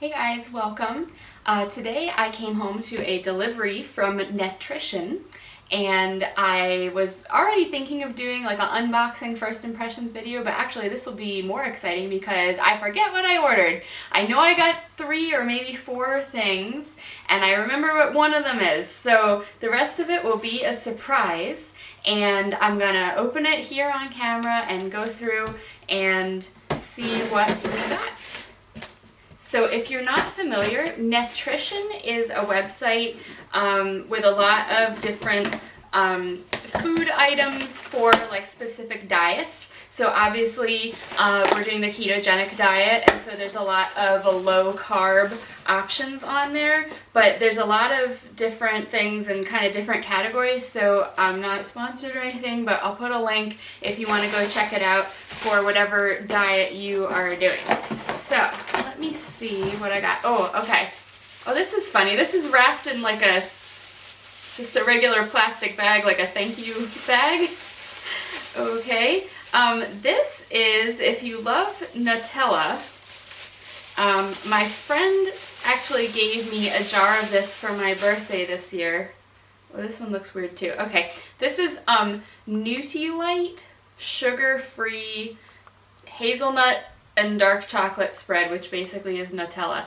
Hey guys, welcome. Today I came home to a delivery from NETRITION, and I was already thinking of doing like an unboxing first impressions video, but actually this will be more exciting because I forget what I ordered. I know I got 3 or maybe 4 things, and I remember what one of them is, so the rest of it will be a surprise, and I'm gonna open it here on camera and go through and see what we got. So if you're not familiar, NETRITION is a website with a lot of different food items for like specific diets. So obviously we're doing the ketogenic diet, and so there's a lot of low carb options on there, but there's a lot of different things and kind of different categories. So I'm not sponsored or anything, but I'll put a link if you want to go check it out for whatever diet you are doing. So let me see what I got. Oh, okay. Oh, this is funny. This is wrapped in like just a regular plastic bag, like a thank you bag. Okay. This is, if you love Nutella, my friend actually gave me a jar of this for my birthday this year. Well, this one looks weird too. Okay, this is Nutrilite sugar-free hazelnut and dark chocolate spread, which basically is Nutella.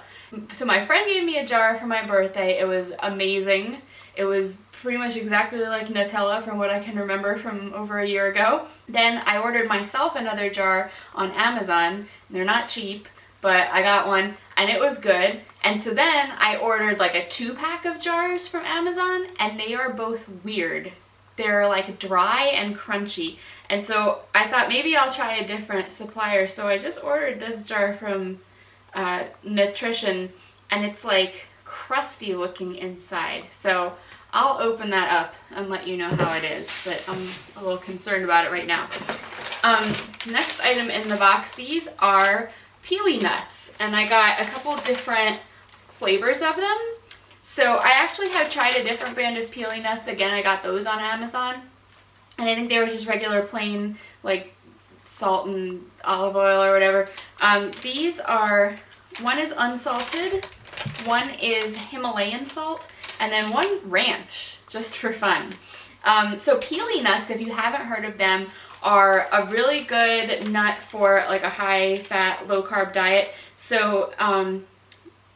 So my friend gave me a jar for my birthday. It was amazing. It was pretty much exactly like Nutella from what I can remember from over a year ago. Then I ordered myself another jar on Amazon. They're not cheap, but I got one and it was good. And so then I ordered like a 2-pack of jars from Amazon, and they are both weird. They're like dry and crunchy. And so I thought maybe I'll try a different supplier. So I just ordered this jar from NETRITION, and it's like crusty looking inside. So I'll open that up and let you know how it is, but I'm a little concerned about it right now. Next item in the box, these are peely nuts, and I got a couple different flavors of them. So I actually have tried a different brand of peely nuts. Again, I got those on Amazon, and I think they were just regular plain like salt and olive oil or whatever. These are, one is unsalted, one is Himalayan salt, and then one ranch, just for fun. So peely nuts, if you haven't heard of them, are a really good nut for like a high fat, low carb diet. So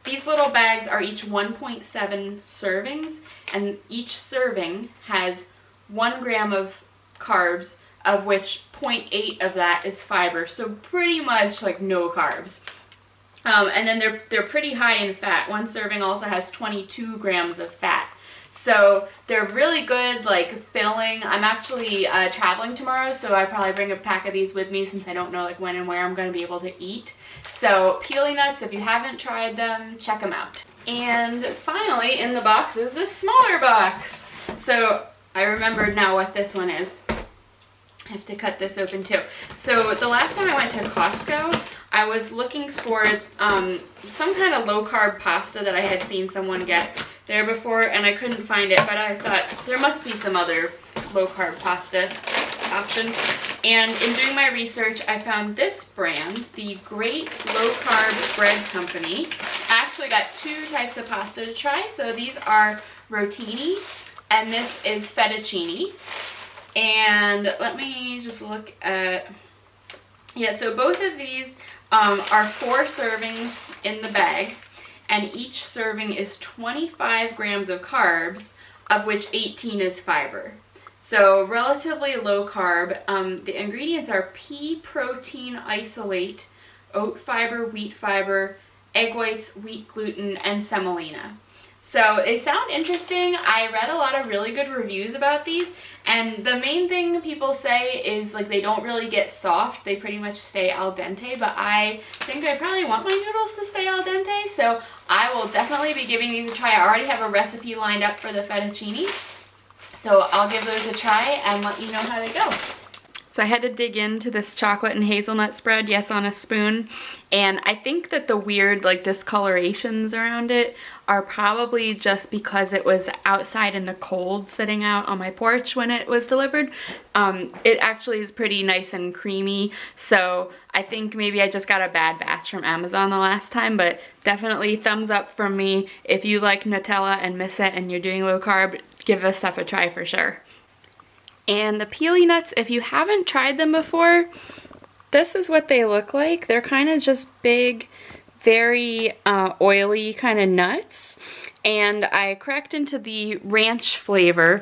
these little bags are each 1.7 servings, and each serving has 1 gram of carbs, of which 0.8 of that is fiber. So pretty much like no carbs. And then they're pretty high in fat. One serving also has 22 grams of fat. So they're really good, like filling. I'm actually traveling tomorrow, so I probably bring a pack of these with me since I don't know like when and where I'm going to be able to eat. So peely nuts, if you haven't tried them, check them out. And finally in the box is this smaller box. So I remembered now what this one is. I have to cut this open too. So the last time I went to Costco, I was looking for some kind of low-carb pasta that I had seen someone get there before, and I couldn't find it, but I thought there must be some other low-carb pasta option. And in doing my research, I found this brand, the Great Low Carb Bread Company. I actually got 2 types of pasta to try. So these are rotini, and this is fettuccine. And let me just look at, yeah, so both of these are 4 servings in the bag, and each serving is 25 grams of carbs, of which 18 is fiber. So relatively low carb. The ingredients are pea protein isolate, oat fiber, wheat fiber, egg whites, wheat gluten, and semolina. So they sound interesting. I read a lot of really good reviews about these, and the main thing people say is like they don't really get soft. They pretty much stay al dente, but I think I probably want my noodles to stay al dente, so I will definitely be giving these a try. I already have a recipe lined up for the fettuccine, so I'll give those a try and let you know how they go. So I had to dig into this chocolate and hazelnut spread, yes, on a spoon, and I think that the weird like discolorations around it are probably just because it was outside in the cold sitting out on my porch when it was delivered. It actually is pretty nice and creamy, so I think maybe I just got a bad batch from Amazon the last time, but definitely thumbs up from me. If you like Nutella and miss it and you're doing low carb, give this stuff a try for sure. And the peely nuts, if you haven't tried them before, this is what they look like. They're kind of just big, very oily kind of nuts. And I cracked into the ranch flavor.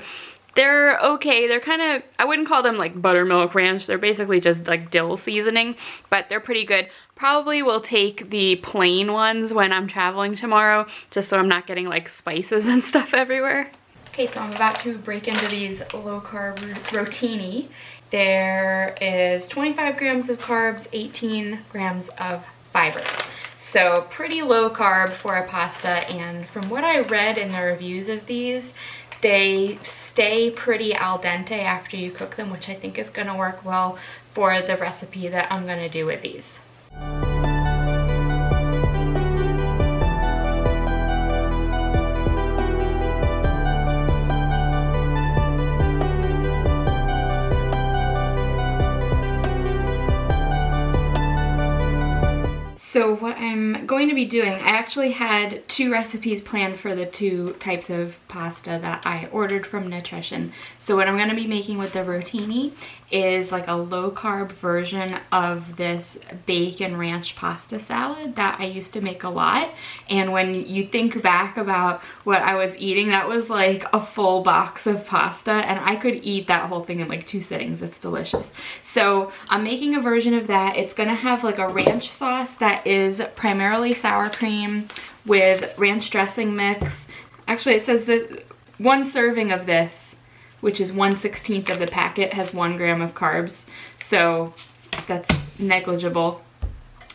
They're okay. They're kind of, I wouldn't call them like buttermilk ranch. They're basically just like dill seasoning, but they're pretty good. Probably will take the plain ones when I'm traveling tomorrow, just so I'm not getting like spices and stuff everywhere. Okay, so I'm about to break into these low-carb rotini. There is 25 grams of carbs, 18 grams of fiber. So pretty low carb for a pasta, and from what I read in the reviews of these, they stay pretty al dente after you cook them, which I think is gonna work well for the recipe that I'm gonna do with these. So what I'm going to be doing, I actually had 2 recipes planned for the 2 types of pasta that I ordered from NETRITION. So what I'm going to be making with the rotini is like a low carb version of this bacon ranch pasta salad that I used to make a lot. And when you think back about what I was eating, that was like a full box of pasta, and I could eat that whole thing in like 2 sittings. It's delicious. So I'm making a version of that. It's gonna have like a ranch sauce that is primarily sour cream with ranch dressing mix. Actually, it says that 1 serving of this, which is 1/16 of the packet, has 1 gram of carbs, so that's negligible.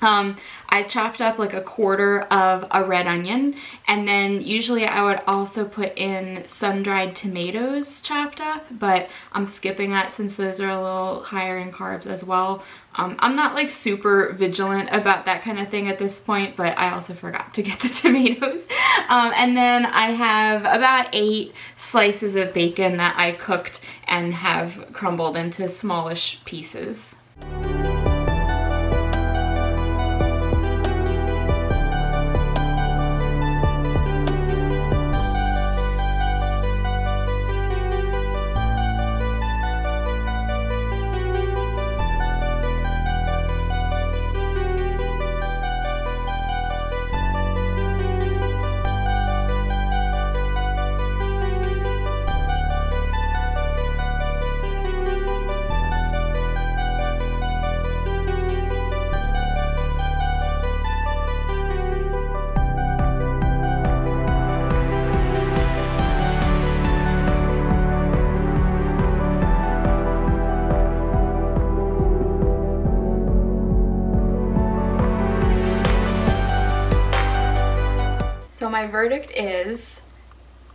I chopped up like 1/4 of a red onion, and then usually I would also put in sun-dried tomatoes chopped up, but I'm skipping that since those are a little higher in carbs as well. I'm not like super vigilant about that kind of thing at this point, but I also forgot to get the tomatoes. And then I have about 8 slices of bacon that I cooked and have crumbled into smallish pieces. So my verdict is,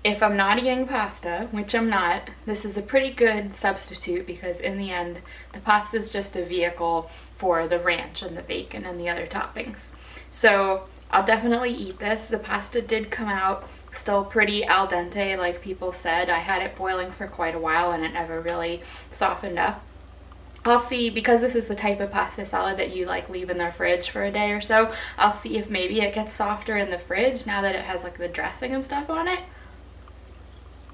if I'm not eating pasta, which I'm not, this is a pretty good substitute, because in the end, the pasta is just a vehicle for the ranch and the bacon and the other toppings. So I'll definitely eat this. The pasta did come out still pretty al dente, like people said. I had it boiling for quite a while and it never really softened up. I'll see, because this is the type of pasta salad that you like leave in the fridge for a day or so, I'll see if maybe it gets softer in the fridge now that it has like the dressing and stuff on it.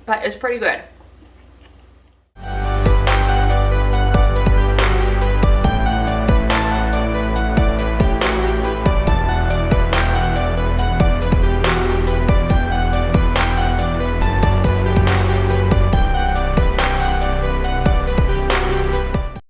But it's pretty good.